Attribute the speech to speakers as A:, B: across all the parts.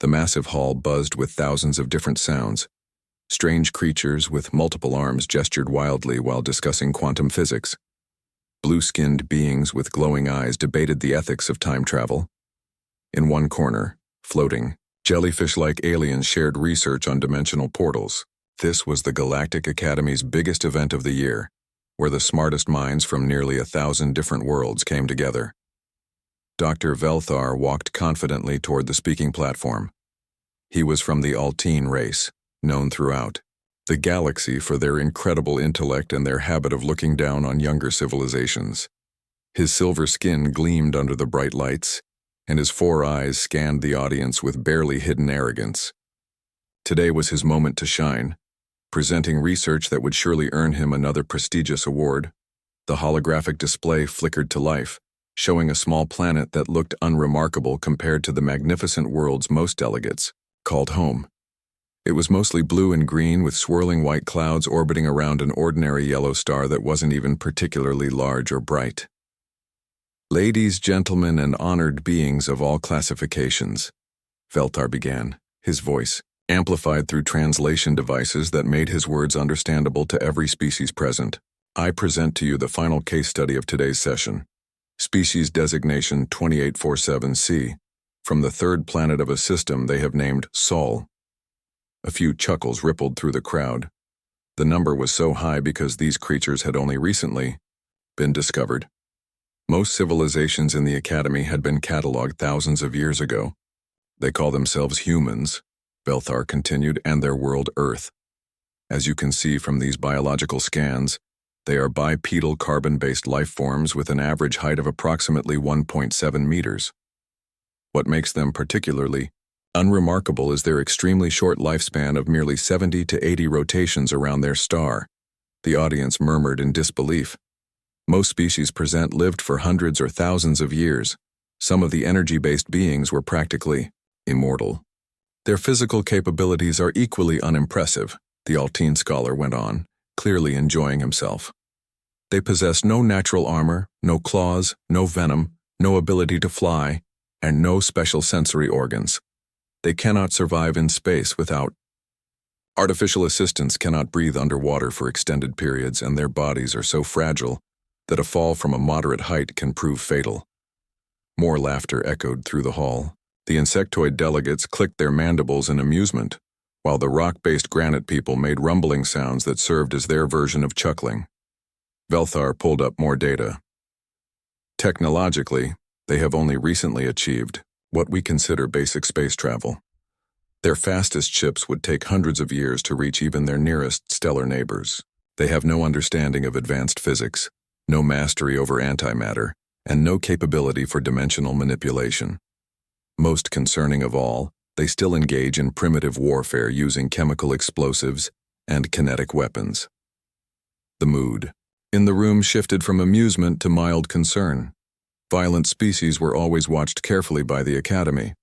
A: The massive hall buzzed with thousands of different sounds. Strange creatures with multiple arms gestured wildly while discussing quantum physics. Blue-skinned beings with glowing eyes debated the ethics of time travel. In one corner, floating, jellyfish-like aliens shared research on dimensional portals. This was the Galactic Academy's biggest event of the year, where the smartest minds from nearly 1,000 different worlds came together. Dr. Velthar walked confidently toward the speaking platform. He was from the Altine race, known throughout the galaxy for their incredible intellect and their habit of looking down on younger civilizations. His silver skin gleamed under the bright lights, and his 4 eyes scanned the audience with barely hidden arrogance. Today was his moment to shine, presenting research that would surely earn him another prestigious award. The holographic display flickered to life, showing a small planet that looked unremarkable compared to the magnificent world's most delegates, called home. It was mostly blue and green with swirling white clouds orbiting around an ordinary yellow star that wasn't even particularly large or bright. Ladies, gentlemen, and honored beings of all classifications, Velthar began, his voice amplified through translation devices that made his words understandable to every species present. I present to you the final case study of today's session. Species designation 2847C, from the third planet of a system they have named Sol. A few chuckles rippled through the crowd. The number was so high because these creatures had only recently been discovered. Most civilizations in the Academy had been catalogued thousands of years ago. They call themselves humans, Velthar continued, and their world Earth. As you can see from these biological scans, they are bipedal carbon-based life forms with an average height of approximately 1.7 meters. What makes them particularly unremarkable is their extremely short lifespan of merely 70 to 80 rotations around their star. The audience murmured in disbelief. Most species present lived for hundreds or thousands of years. Some of the energy-based beings were practically immortal. Their physical capabilities are equally unimpressive, the Altine scholar went on, clearly enjoying himself. They possess no natural armor, no claws, no venom, no ability to fly, and no special sensory organs. They cannot survive in space without artificial assistance, cannot breathe underwater for extended periods, and their bodies are so fragile that a fall from a moderate height can prove fatal. More laughter echoed through the hall. The insectoid delegates clicked their mandibles in amusement, while the rock-based granite people made rumbling sounds that served as their version of chuckling. Velthar pulled up more data. Technologically, they have only recently achieved what we consider basic space travel. Their fastest ships would take hundreds of years to reach even their nearest stellar neighbors. They have no understanding of advanced physics, no mastery over antimatter, and no capability for dimensional manipulation. Most concerning of all, they still engage in primitive warfare using chemical explosives and kinetic weapons. The mood in the room shifted from amusement to mild concern. Violent species were always watched carefully by the Academy,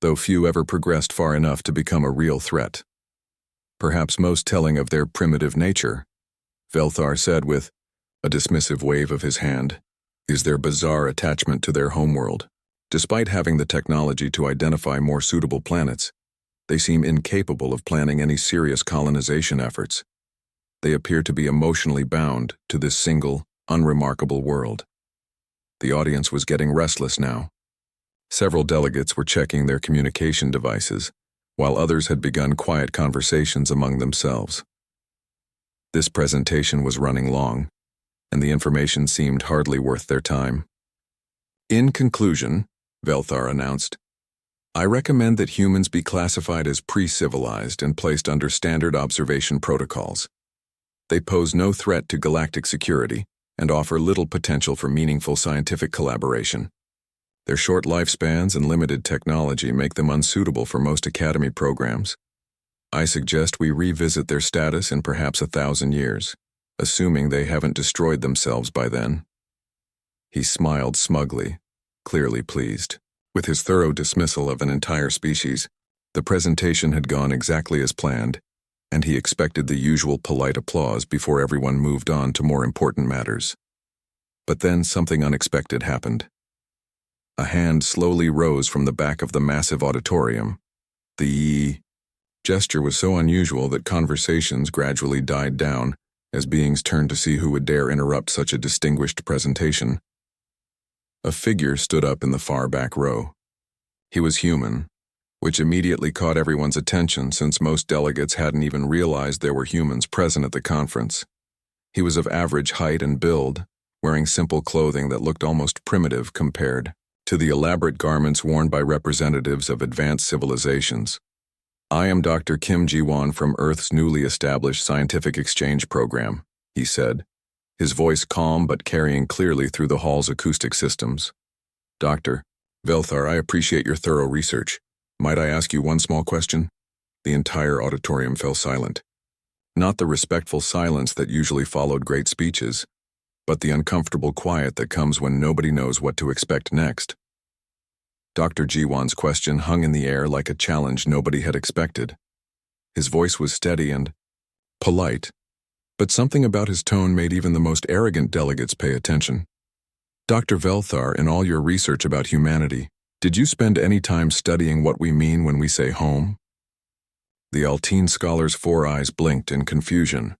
A: though few ever progressed far enough to become a real threat. Perhaps most telling of their primitive nature, Velthar said with a dismissive wave of his hand, is their bizarre attachment to their homeworld. Despite having the technology to identify more suitable planets, they seem incapable of planning any serious colonization efforts. They appear to be emotionally bound to this single, unremarkable world. The audience was getting restless now. Several delegates were checking their communication devices, while others had begun quiet conversations among themselves. This presentation was running long, and the information seemed hardly worth their time. In conclusion, Velthar announced, I recommend that humans be classified as pre-civilized and placed under standard observation protocols. They pose no threat to galactic security and offer little potential for meaningful scientific collaboration. Their short lifespans and limited technology make them unsuitable for most Academy programs. I suggest we revisit their status in perhaps 1,000 years, assuming they haven't destroyed themselves by then. He smiled smugly, clearly pleased. With his thorough dismissal of an entire species, the presentation had gone exactly as planned, and he expected the usual polite applause before everyone moved on to more important matters. But then something unexpected happened. A hand slowly rose from the back of the massive auditorium, The gesture was so unusual that conversations gradually died down as beings turned to see who would dare interrupt such a distinguished presentation. A figure stood up in the far back row. He was human, which immediately caught everyone's attention since most delegates hadn't even realized there were humans present at the conference. He was of average height and build, wearing simple clothing that looked almost primitive compared to the elaborate garments worn by representatives of advanced civilizations. "I am Dr. Kim Ji-won from Earth's newly established scientific exchange program," he said, his voice calm but carrying clearly through the hall's acoustic systems. "Dr. Velthar, I appreciate your thorough research. Might I ask you one small question?" The entire auditorium fell silent. Not the respectful silence that usually followed great speeches, but the uncomfortable quiet that comes when nobody knows what to expect next. Dr. Ji-won's question hung in the air like a challenge nobody had expected. His voice was steady and polite, but something about his tone made even the most arrogant delegates pay attention. "Dr. Velthar, in all your research about humanity, did you spend any time studying what we mean when we say home?" The Altine scholar's four eyes blinked in confusion.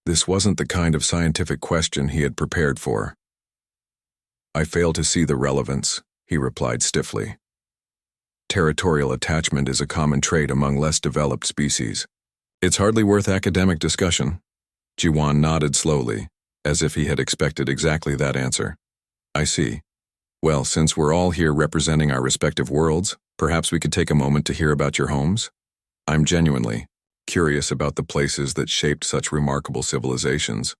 A: This wasn't the kind of scientific question he had prepared for. "I fail to see the relevance," he replied stiffly. "Territorial attachment is a common trait among less developed species. It's hardly worth academic discussion." Ji-won nodded slowly, as if he had expected exactly that answer. "I see. Well, since we're all here representing our respective worlds, perhaps we could take a moment to hear about your homes? I'm genuinely curious about the places that shaped such remarkable civilizations."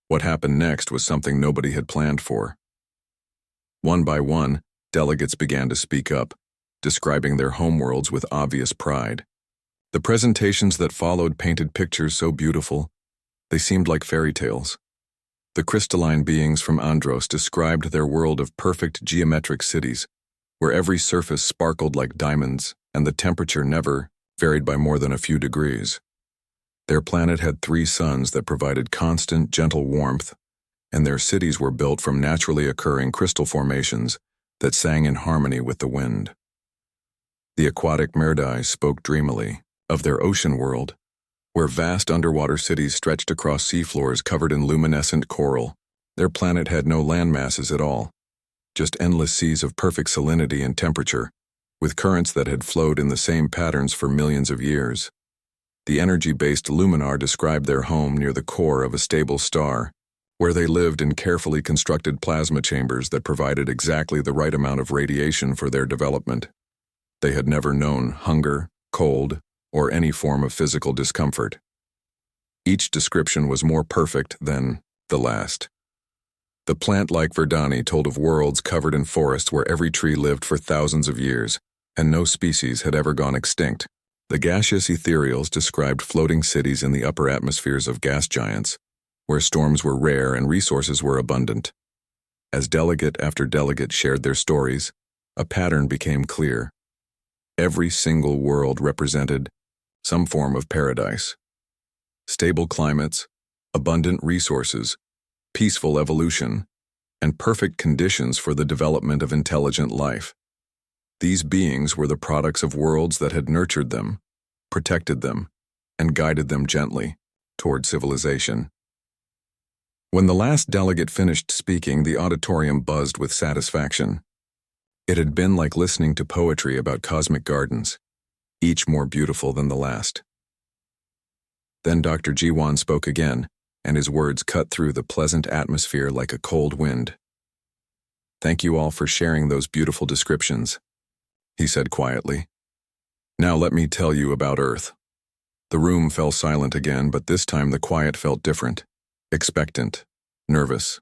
A: What happened next was something nobody had planned for. One by one, delegates began to speak up, describing their homeworlds with obvious pride. The presentations that followed painted pictures so beautiful, they seemed like fairy tales. The crystalline beings from Andros described their world of perfect geometric cities, where every surface sparkled like diamonds and the temperature never varied by more than a few degrees. Their planet had 3 suns that provided constant, gentle warmth, and their cities were built from naturally occurring crystal formations that sang in harmony with the wind. The aquatic Merdai spoke dreamily of their ocean world, where vast underwater cities stretched across seafloors covered in luminescent coral. Their planet had no land masses at all, just endless seas of perfect salinity and temperature, with currents that had flowed in the same patterns for millions of years. The energy-based Luminar described their home near the core of a stable star, where they lived in carefully constructed plasma chambers that provided exactly the right amount of radiation for their development. They had never known hunger, cold, or any form of physical discomfort. Each description was more perfect than the last. The plant-like Verdani told of worlds covered in forests where every tree lived for thousands of years, and no species had ever gone extinct. The gaseous ethereals described floating cities in the upper atmospheres of gas giants, where storms were rare and resources were abundant. As delegate after delegate shared their stories, a pattern became clear. Every single world represented some form of paradise. Stable climates, abundant resources, peaceful evolution, and perfect conditions for the development of intelligent life. These beings were the products of worlds that had nurtured them, protected them, and guided them gently toward civilization. When the last delegate finished speaking, the auditorium buzzed with satisfaction. It had been like listening to poetry about cosmic gardens, each more beautiful than the last. Then Dr. Ji-won spoke again, and his words cut through the pleasant atmosphere like a cold wind. "Thank you all for sharing those beautiful descriptions," he said quietly. "Now let me tell you about Earth." The room fell silent again, but this time the quiet felt different, expectant, nervous.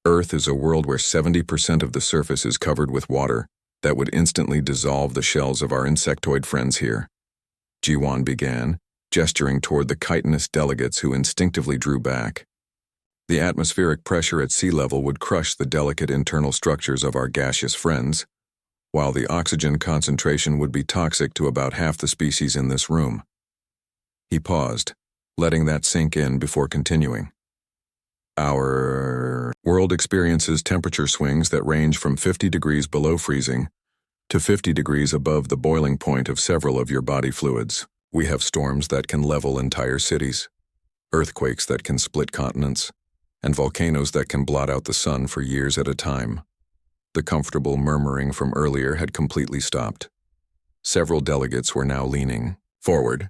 A: Earth is a world where 70% of the surface is covered with water that would instantly dissolve the shells of our insectoid friends here. Ji-won began, gesturing toward the chitinous delegates who instinctively drew back. The atmospheric pressure at sea level would crush the delicate internal structures of our gaseous friends, while the oxygen concentration would be toxic to about half the species in this room. He paused, letting that sink in before continuing. Our world experiences temperature swings that range from 50 degrees below freezing to 50 degrees above the boiling point of several of your body fluids. We have storms that can level entire cities, earthquakes that can split continents, and volcanoes that can blot out the sun for years at a time. The comfortable murmuring from earlier had completely stopped. Several delegates were now leaning forward,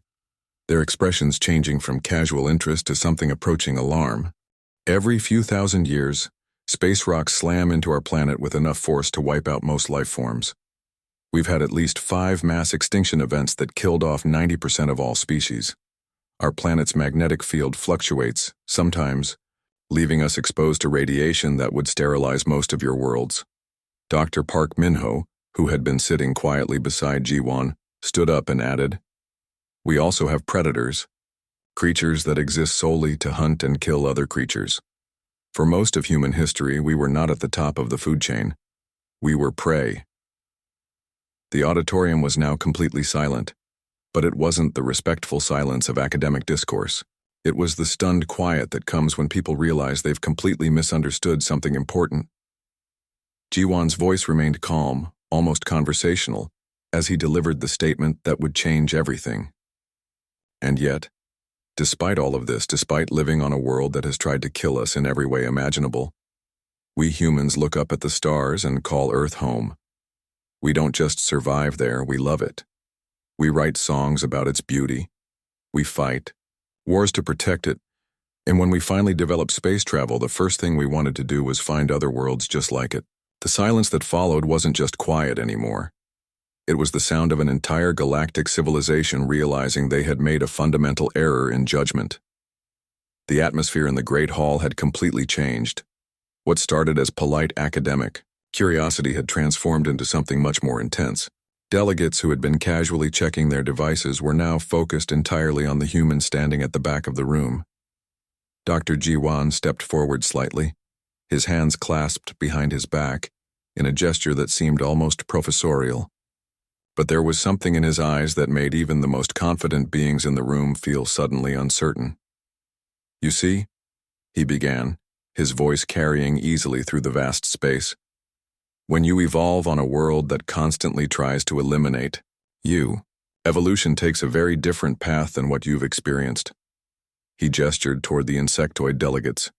A: their expressions changing from casual interest to something approaching alarm. Every few thousand years, space rocks slam into our planet with enough force to wipe out most life forms. We've had at least 5 mass extinction events that killed off 90% of all species. Our planet's magnetic field fluctuates, sometimes, leaving us exposed to radiation that would sterilize most of your worlds. Dr. Park Min-ho, who had been sitting quietly beside Ji-won, stood up and added, "We also have predators, creatures that exist solely to hunt and kill other creatures. For most of human history, we were not at the top of the food chain. We were prey." The auditorium was now completely silent, but it wasn't the respectful silence of academic discourse. It was the stunned quiet that comes when people realize they've completely misunderstood something important. Ji-won's voice remained calm, almost conversational, as he delivered the statement that would change everything. And yet, despite all of this, despite living on a world that has tried to kill us in every way imaginable, we humans look up at the stars and call Earth home. We don't just survive there, we love it. We write songs about its beauty. We fight wars to protect it. And when we finally developed space travel, the first thing we wanted to do was find other worlds just like it. The silence that followed wasn't just quiet anymore. It was the sound of an entire galactic civilization realizing they had made a fundamental error in judgment. The atmosphere in the Great Hall had completely changed. What started as polite academic curiosity had transformed into something much more intense. Delegates who had been casually checking their devices were now focused entirely on the human standing at the back of the room. Dr. Ji-won stepped forward slightly, his hands clasped behind his back, in a gesture that seemed almost professorial. But there was something in his eyes that made even the most confident beings in the room feel suddenly uncertain. "You see," he began, his voice carrying easily through the vast space, "when you evolve on a world that constantly tries to eliminate you, evolution takes a very different path than what you've experienced." He gestured toward the insectoid delegates.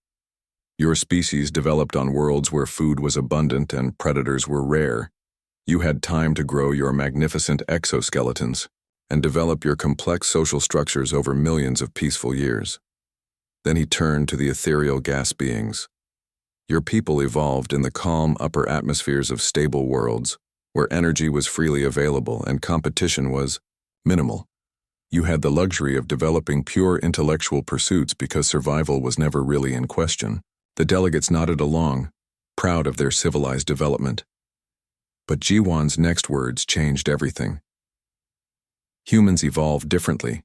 A: "Your species developed on worlds where food was abundant and predators were rare. You had time to grow your magnificent exoskeletons and develop your complex social structures over millions of peaceful years." Then he turned to the ethereal gas beings. "Your people evolved in the calm upper atmospheres of stable worlds, where energy was freely available and competition was minimal. You had the luxury of developing pure intellectual pursuits because survival was never really in question." The delegates nodded along, proud of their civilized development. But Ji-won's next words changed everything. "Humans evolved differently.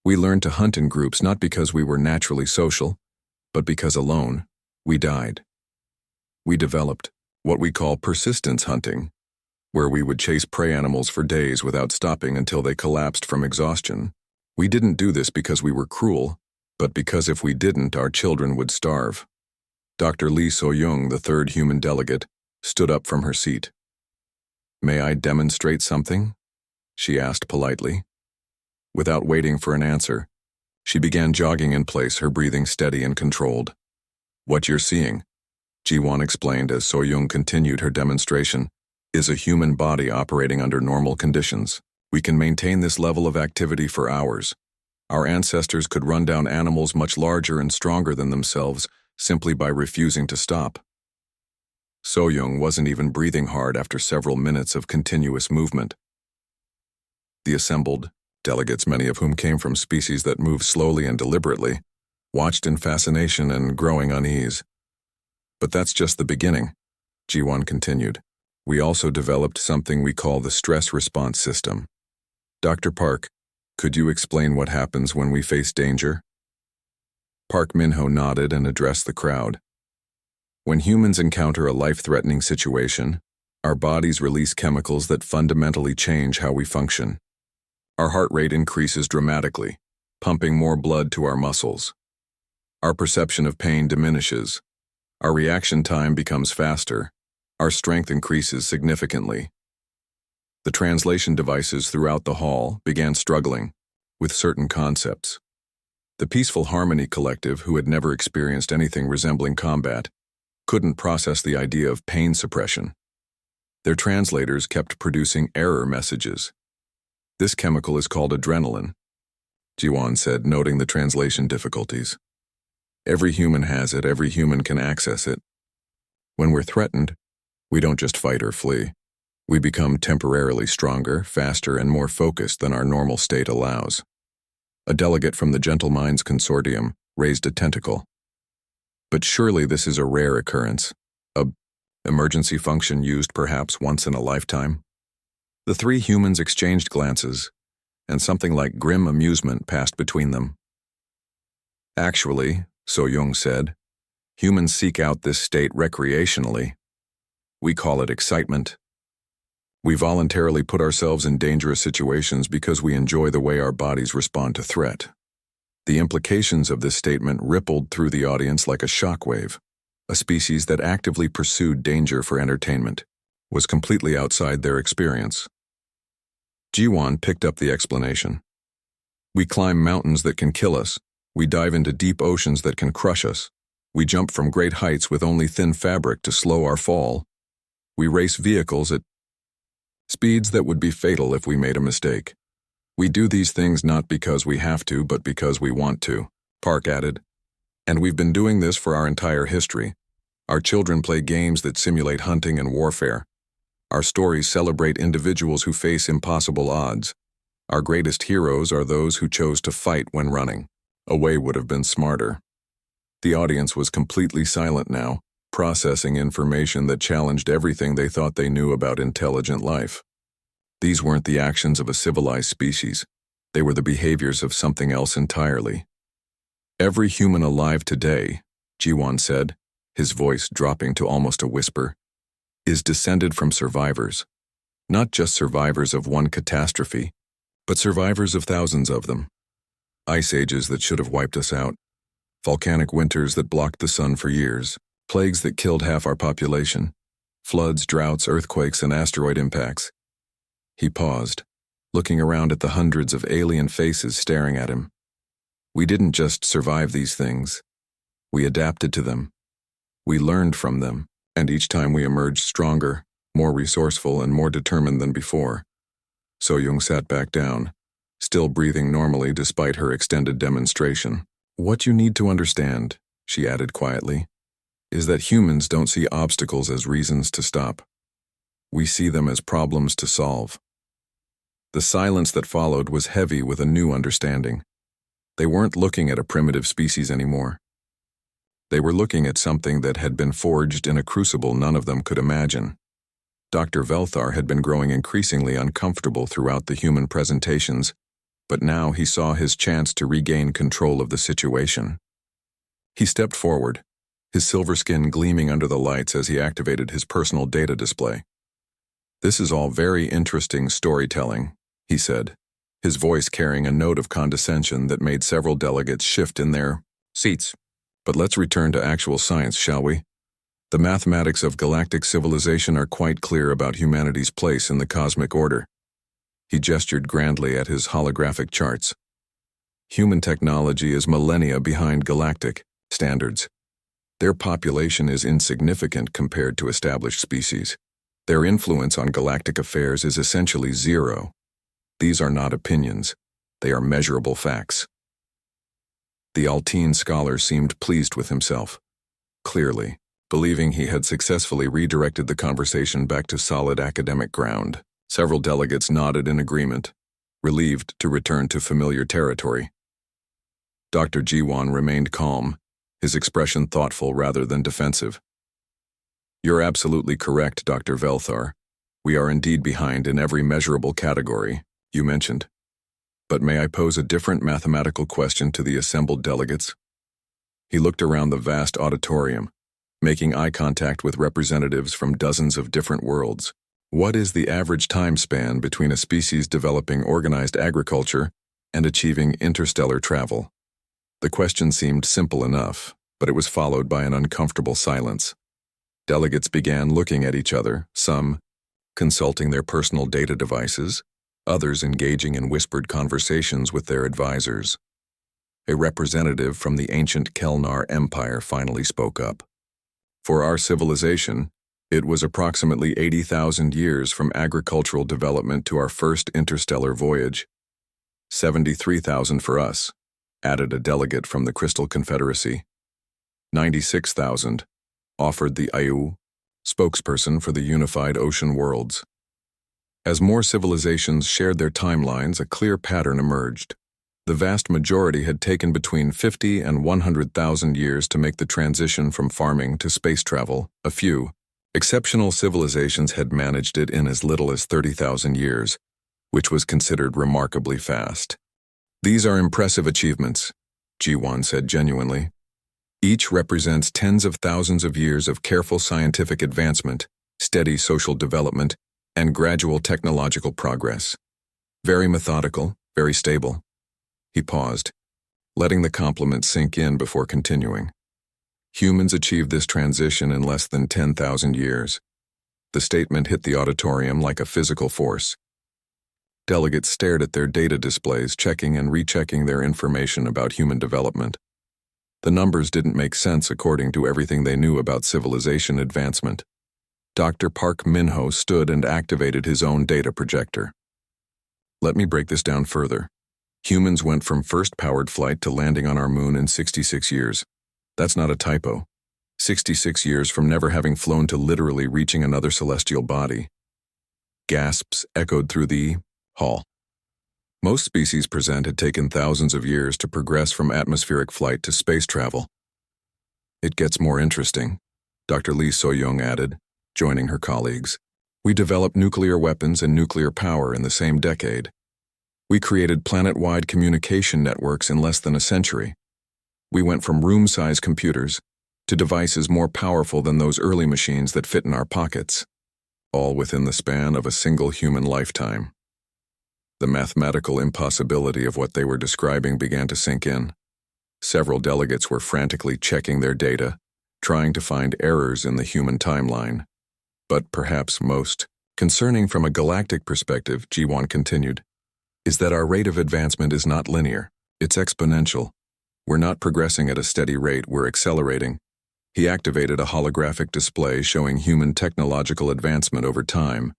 A: We learned to hunt in groups not because we were naturally social, but because alone, we died. We developed what we call persistence hunting, where we would chase prey animals for days without stopping until they collapsed from exhaustion. We didn't do this because we were cruel, but because if we didn't, our children would starve." Dr. Lee So-young, the third human delegate, stood up from her seat. "May I demonstrate something?" she asked politely. Without waiting for an answer, she began jogging in place, her breathing steady and controlled. "What you're seeing," Ji-won explained as So-young continued her demonstration, "is a human body operating under normal conditions. We can maintain this level of activity for hours. Our ancestors could run down animals much larger and stronger than themselves simply by refusing to stop." So-young wasn't even breathing hard after several minutes of continuous movement. The assembled delegates, many of whom came from species that moved slowly and deliberately, watched in fascination and growing unease. "But that's just the beginning," Ji-won continued. "We also developed something we call the stress response system. Dr. Park, could you explain what happens when we face danger?" Park Min-ho nodded and addressed the crowd. "When humans encounter a life-threatening situation, our bodies release chemicals that fundamentally change how we function. Our heart rate increases dramatically, pumping more blood to our muscles. Our perception of pain diminishes. Our reaction time becomes faster. Our strength increases significantly. The translation devices throughout the hall began struggling with certain concepts. The Peaceful Harmony Collective, who had never experienced anything resembling combat, couldn't process the idea of pain suppression. Their translators kept producing error messages. "This chemical is called adrenaline," Jiwan said, noting the translation difficulties. "Every human has it, every human can access it. When we're threatened, we don't just fight or flee. We become temporarily stronger, faster, and more focused than our normal state allows." A delegate from the Gentle Minds Consortium raised a tentacle. "But surely this is a rare occurrence. A emergency function used perhaps once in a lifetime?" The three humans exchanged glances, and something like grim amusement passed between them. "Actually," So-Young said, "humans seek out this state recreationally. We call it excitement. We voluntarily put ourselves in dangerous situations because we enjoy the way our bodies respond to threat." The implications of this statement rippled through the audience like a shockwave. A species that actively pursued danger for entertainment was completely outside their experience. Jiwan picked up the explanation. "We climb mountains that can kill us. We dive into deep oceans that can crush us. We jump from great heights with only thin fabric to slow our fall. We race vehicles at speeds that would be fatal if we made a mistake. We do these things not because we have to, but because we want to," Park added. "And we've been doing this for our entire history. Our children play games that simulate hunting and warfare. Our stories celebrate individuals who face impossible odds. Our greatest heroes are those who chose to fight when running. Away would have been smarter." The audience was completely silent now, processing information that challenged everything they thought they knew about intelligent life. These weren't the actions of a civilized species. They were the behaviors of something else entirely. "Every human alive today," Jiwan said, his voice dropping to almost a whisper, "is descended from survivors. Not just survivors of one catastrophe, but survivors of thousands of them. Ice ages that should have wiped us out. Volcanic winters that blocked the sun for years. Plagues that killed half our population. Floods, droughts, earthquakes, and asteroid impacts." He paused, looking around at the hundreds of alien faces staring at him. "We didn't just survive these things. We adapted to them. We learned from them, and each time we emerged stronger, more resourceful, and more determined than before." So-Young sat back down, still breathing normally despite her extended demonstration. "What you need to understand," she added quietly, "is that humans don't see obstacles as reasons to stop. We see them as problems to solve." The silence that followed was heavy with a new understanding. They weren't looking at a primitive species anymore. They were looking at something that had been forged in a crucible none of them could imagine. Dr. Velthar had been growing increasingly uncomfortable throughout the human presentations, but now he saw his chance to regain control of the situation. He stepped forward, his silver skin gleaming under the lights as he activated his personal data display. "This is all very interesting storytelling," he said, his voice carrying a note of condescension that made several delegates shift in their seats. "But let's return to actual science, shall we? The mathematics of galactic civilization are quite clear about humanity's place in the cosmic order." He gestured grandly at his holographic charts. "Human technology is millennia behind galactic standards. Their population is insignificant compared to established species. Their influence on galactic affairs is essentially zero. These are not opinions. They are measurable facts." The Altine scholar seemed pleased with himself. Clearly, believing he had successfully redirected the conversation back to solid academic ground. Several delegates nodded in agreement, relieved to return to familiar territory. Dr. Jiwan remained calm, his expression thoughtful rather than defensive. "You're absolutely correct, Dr. Velthar. We are indeed behind in every measurable category you mentioned. But may I pose a different mathematical question to the assembled delegates?" He looked around the vast auditorium, making eye contact with representatives from dozens of different worlds. "What is the average time span between a species developing organized agriculture and achieving interstellar travel?" The question seemed simple enough, but it was followed by an uncomfortable silence. Delegates began looking at each other, some consulting their personal data devices, others engaging in whispered conversations with their advisors. A representative from the ancient Kelnar Empire finally spoke up. For our civilization, it was approximately 80,000 years from agricultural development to our first interstellar voyage. 73,000 for us, added a delegate from the Crystal Confederacy. 96,000, offered the Ayu, spokesperson for the unified ocean worlds. As more civilizations shared their timelines, a clear pattern emerged. The vast majority had taken between 50 and 100,000 years to make the transition from farming to space travel. A few exceptional civilizations had managed it in as little as 30,000 years, which was considered remarkably fast. These are impressive achievements, Ji-Wan said genuinely. Each represents tens of thousands of years of careful scientific advancement, steady social development, and gradual technological progress. Very methodical, very stable. He paused, letting the compliment sink in before continuing. Humans achieved this transition in less than 10,000 years. The statement hit the auditorium like a physical force. Delegates stared at their data displays, checking and rechecking their information about human development. The numbers didn't make sense according to everything they knew about civilization advancement. Dr. Park Min-ho stood and activated his own data projector. Let me break this down further. Humans went from first powered flight to landing on our moon in 66 years. That's not a typo. 66 years from never having flown to literally reaching another celestial body. Gasps echoed through the hall. Most species present had taken thousands of years to progress from atmospheric flight to space travel. It gets more interesting, Dr. Lee So-young added, joining her colleagues. We developed nuclear weapons and nuclear power in the same decade. We created planet-wide communication networks in less than a century. We went from room-sized computers to devices more powerful than those early machines that fit in our pockets, all within the span of a single human lifetime. The mathematical impossibility of what they were describing began to sink in. Several delegates were frantically checking their data, trying to find errors in the human timeline. But perhaps most concerning from a galactic perspective, Ji-Wan continued, is that our rate of advancement is not linear, it's exponential. We're not progressing at a steady rate, we're accelerating. He activated a holographic display showing human technological advancement over time.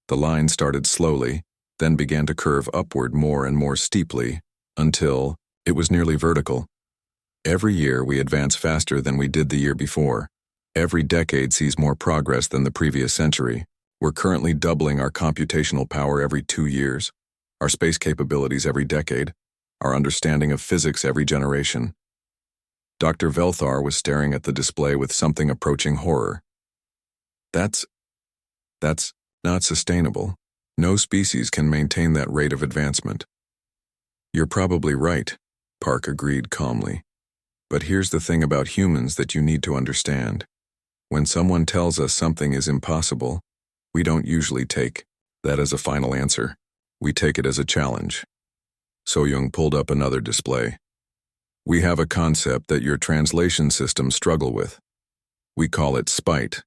A: The line started slowly, then began to curve upward more and more steeply, until it was nearly vertical. Every year we advance faster than we did the year before. Every decade sees more progress than the previous century. We're currently doubling our computational power every 2 years, our space capabilities every decade, our understanding of physics every generation. Dr. Velthar was staring at the display with something approaching horror. That's not sustainable. No species can maintain that rate of advancement. You're probably right, Park agreed calmly. But here's the thing about humans that you need to understand. When someone tells us something is impossible, we don't usually take that as a final answer. We take it as a challenge. So-young pulled up another display. We have a concept that your translation systems struggle with. We call it spite.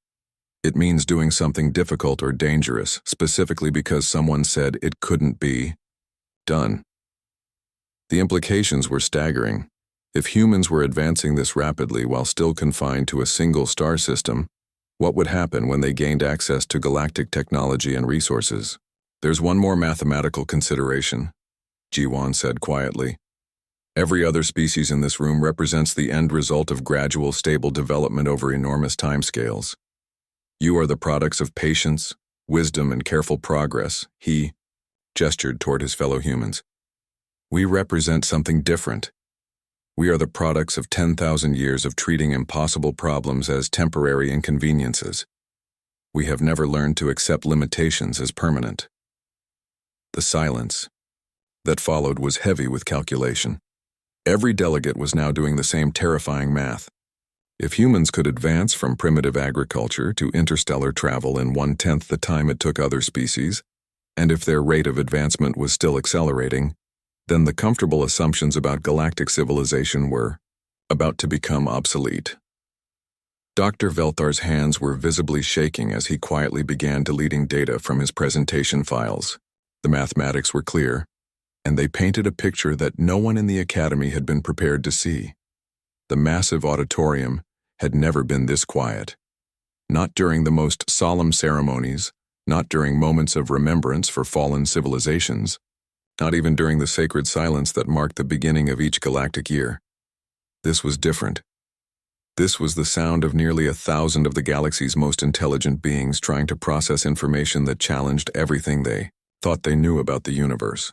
A: It means doing something difficult or dangerous, specifically because someone said it couldn't be done. The implications were staggering. If humans were advancing this rapidly while still confined to a single star system, what would happen when they gained access to galactic technology and resources? There's one more mathematical consideration, Ji-Wan said quietly. Every other species in this room represents the end result of gradual, stable development over enormous timescales. You are the products of patience, wisdom, and careful progress. He gestured toward his fellow humans. We represent something different. We are the products of 10,000 years of treating impossible problems as temporary inconveniences. We have never learned to accept limitations as permanent. The silence that followed was heavy with calculation. Every delegate was now doing the same terrifying math. If humans could advance from primitive agriculture to interstellar travel in 1/10 the time it took other species, and if their rate of advancement was still accelerating, then the comfortable assumptions about galactic civilization were about to become obsolete. Dr. Velthar's hands were visibly shaking as he quietly began deleting data from his presentation files. The mathematics were clear, and they painted a picture that no one in the academy had been prepared to see. The massive auditorium had never been this quiet. Not during the most solemn ceremonies, not during moments of remembrance for fallen civilizations, not even during the sacred silence that marked the beginning of each galactic year. This was different. This was the sound of nearly 1,000 of the galaxy's most intelligent beings trying to process information that challenged everything they thought they knew about the universe.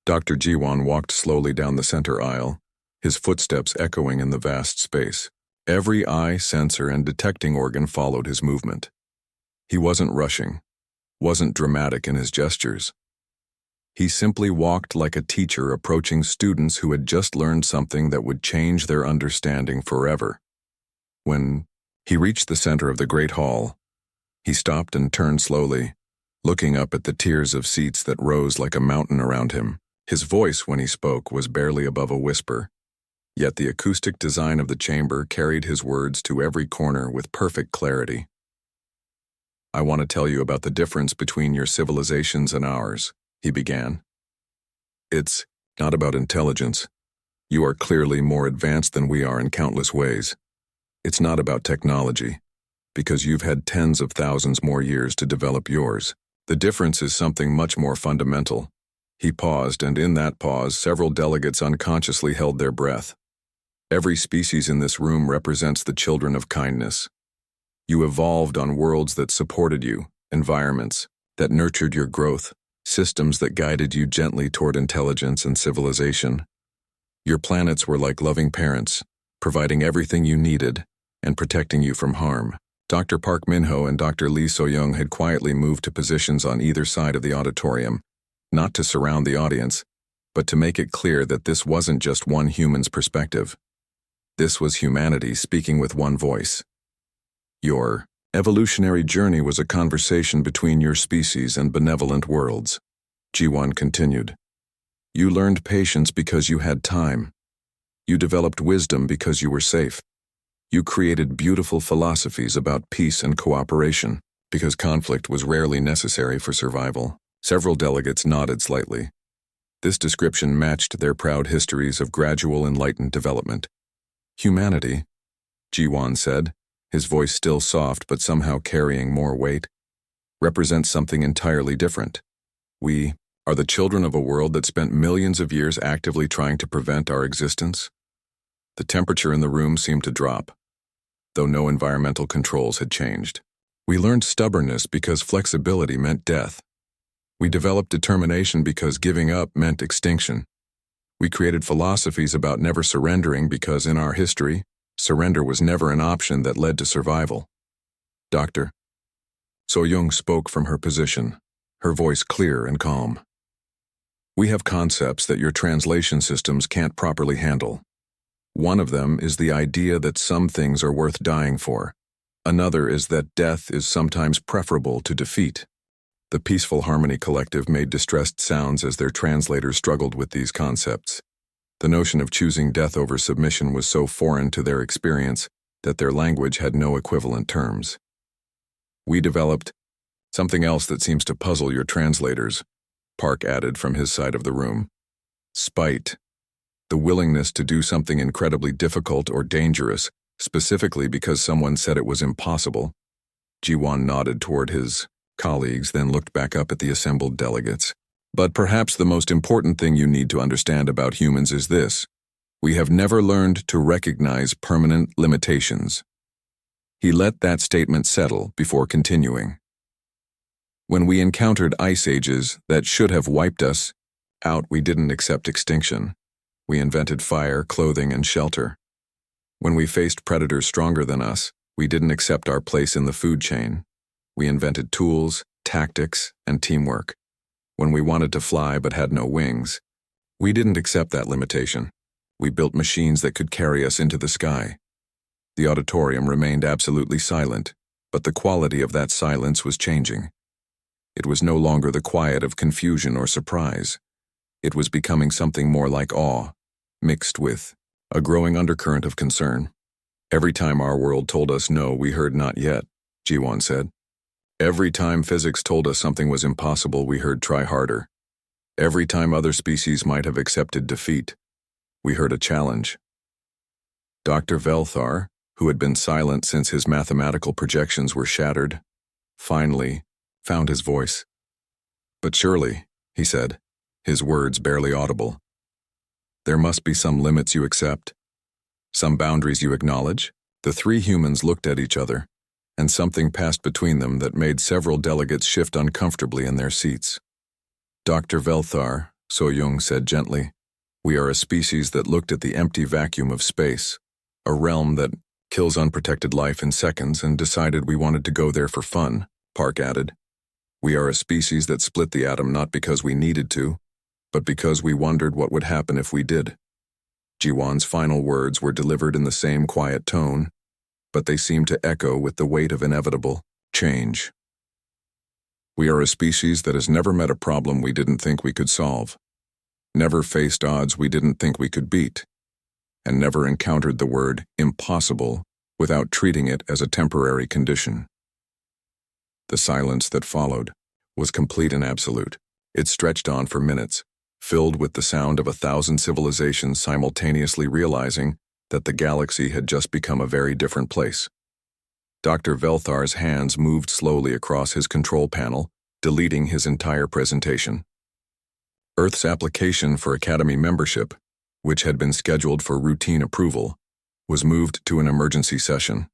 A: Dr. Jiwan walked slowly down the center aisle, his footsteps echoing in the vast space. Every eye, sensor, and detecting organ followed his movement. He wasn't rushing, wasn't dramatic in his gestures. He simply walked like a teacher approaching students who had just learned something that would change their understanding forever. When he reached the center of the great hall, he stopped and turned slowly, looking up at the tiers of seats that rose like a mountain around him. His voice, when he spoke, was barely above a whisper, yet the acoustic design of the chamber carried his words to every corner with perfect clarity. "I want to tell you about the difference between your civilizations and ours," he began. "It's not about intelligence. You are clearly more advanced than we are in countless ways. It's not about technology, because you've had tens of thousands more years to develop yours. The difference is something much more fundamental." He paused, and in that pause, several delegates unconsciously held their breath. Every species in this room represents the children of kindness. You evolved on worlds that supported you, environments that nurtured your growth, systems that guided you gently toward intelligence and civilization. Your planets were like loving parents, providing everything you needed and protecting you from harm. Dr. Park Minho and Dr. Lee So-young had quietly moved to positions on either side of the auditorium, not to surround the audience, but to make it clear that this wasn't just one human's perspective. This was humanity speaking with one voice. Your evolutionary journey was a conversation between your species and benevolent worlds, Jiwan continued. You learned patience because you had time. You developed wisdom because you were safe. You created beautiful philosophies about peace and cooperation because conflict was rarely necessary for survival. Several delegates nodded slightly. This description matched their proud histories of gradual enlightened development. Humanity, Jiwan said, his voice still soft but somehow carrying more weight, represents something entirely different. We are the children of a world that spent millions of years actively trying to prevent our existence. The temperature in the room seemed to drop, though no environmental controls had changed. We learned stubbornness because flexibility meant death. We developed determination because giving up meant extinction. We created philosophies about never surrendering because in our history, surrender was never an option that led to survival. Dr. So-young spoke from her position, her voice clear and calm. We have concepts that your translation systems can't properly handle. One of them is the idea that some things are worth dying for. Another is that death is sometimes preferable to defeat. The Peaceful Harmony Collective made distressed sounds as their translators struggled with these concepts. The notion of choosing death over submission was so foreign to their experience that their language had no equivalent terms. We developed something else that seems to puzzle your translators, Park added from his side of the room. Spite. The willingness to do something incredibly difficult or dangerous, specifically because someone said it was impossible. Jiwan nodded toward his colleagues, then looked back up at the assembled delegates. But perhaps the most important thing you need to understand about humans is this. We have never learned to recognize permanent limitations. He let that statement settle before continuing. When we encountered ice ages that should have wiped us out, we didn't accept extinction. We invented fire, clothing, and shelter. When we faced predators stronger than us, we didn't accept our place in the food chain. We invented tools, tactics, and teamwork. When we wanted to fly but had no wings, we didn't accept that limitation. We built machines that could carry us into the sky. The auditorium remained absolutely silent, but the quality of that silence was changing. It was no longer the quiet of confusion or surprise. It was becoming something more like awe, mixed with a growing undercurrent of concern. Every time our world told us no, we heard not yet, Jiwan said. Every time physics told us something was impossible, we heard try harder. Every time other species might have accepted defeat, we heard a challenge. Dr. Velthar, who had been silent since his mathematical projections were shattered, finally found his voice. But surely, he said, his words barely audible, there must be some limits you accept, some boundaries you acknowledge. The three humans looked at each other, and something passed between them that made several delegates shift uncomfortably in their seats. Dr. Velthar, So-Yung said gently, we are a species that looked at the empty vacuum of space, a realm that kills unprotected life in seconds, and decided we wanted to go there for fun, Park added. We are a species that split the atom not because we needed to, but because we wondered what would happen if we did. Jiwan's final words were delivered in the same quiet tone, but they seemed to echo with the weight of inevitable change. We are a species that has never met a problem we didn't think we could solve, never faced odds we didn't think we could beat, and never encountered the word impossible without treating it as a temporary condition. The silence that followed was complete and absolute. It stretched on for minutes, filled with the sound of 1,000 civilizations simultaneously realizing that the galaxy had just become a very different place. Dr. Velthar's hands moved slowly across his control panel, deleting his entire presentation. Earth's application for Academy membership, which had been scheduled for routine approval, was moved to an emergency session.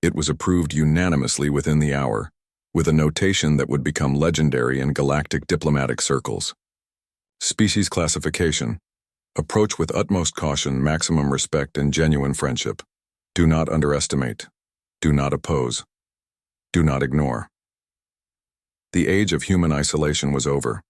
A: It was approved unanimously within the hour, with a notation that would become legendary in galactic diplomatic circles. Species classification. Approach with utmost caution, maximum respect, and genuine friendship. Do not underestimate. Do not oppose. Do not ignore. The age of human isolation was over.